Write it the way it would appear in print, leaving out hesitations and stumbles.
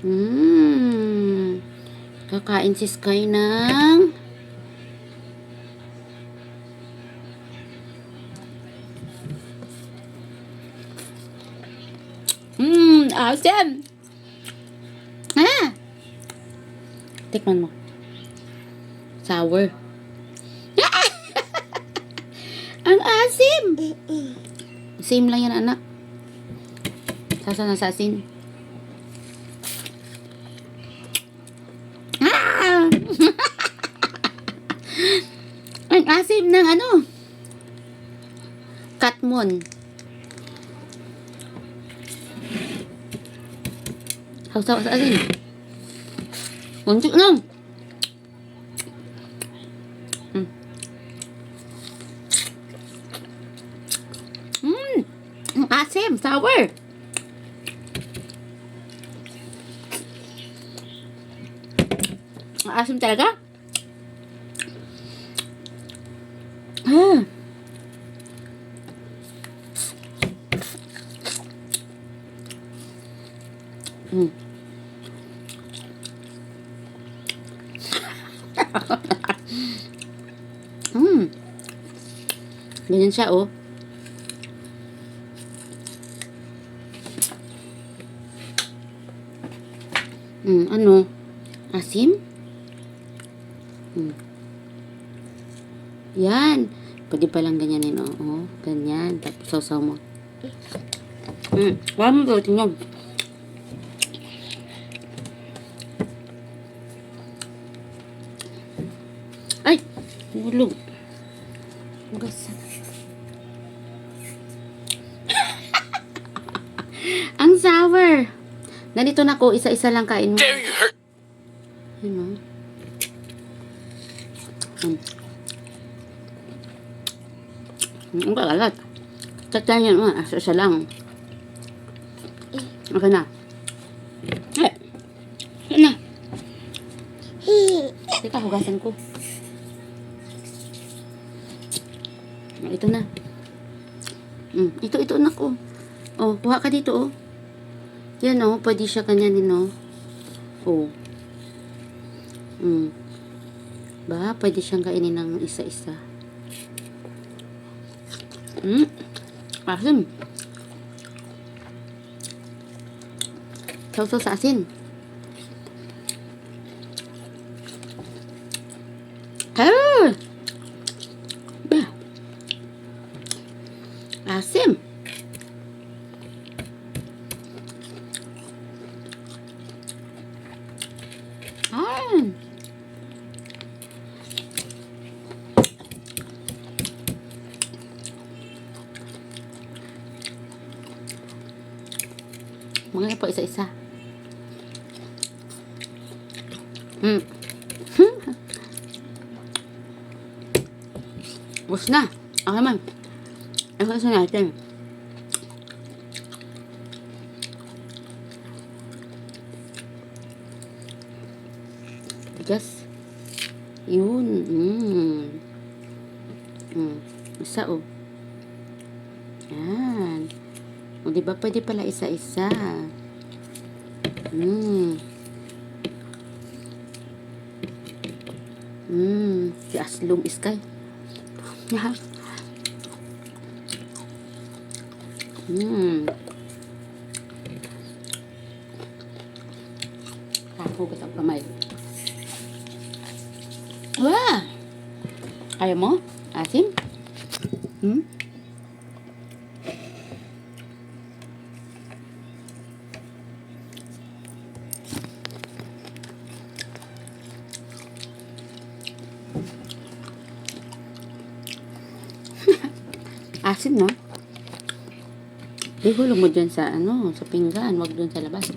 Hmm. Kakain si Sky ng awesome. Tikman mo. Sour. Ang asim. Same lang yan, anak. Sasa na sa asin. Ang asim ng Katmon. Hausaw sa asin. Kunti lang. Ang asim, sour. Ang asim talaga. Ganyan siya, oh. Ano? Asim? Yan. Pwede palang ganyanin, oh. Oh, ganyan. Tapos sausaw mo. Wala mo ba? Tingnan. Ay! Hulog. Hugasan. Ang sour. Ganito na ko, isa-isa lang kain mo. Ano? Ang kagalat. Tatyan yan mo, isa lang. Okay na. Okay na. Teka, hugasan ko. Ito na. Ito anak, oh. Oh, kuha ka dito, oh. Yan, oh. Pwede siya kanyanin, oh. Oh. Ba, pwede siyang kainin ng isa-isa. Asin. Sausaw sa asin. Ba. Asim. Mga po isa-isa. Bus na. Okay man. Ang isa natin. Tigas. Yun. Isa, oh. Yan. O, diba pwede pala isa-isa? Si Aslong Sky. Hugas ang kamay. Wah! Ayaw mo? Asim? Asim, no? Ihulog mo dyan sa, sa pinggan. Wag dyan sa labas.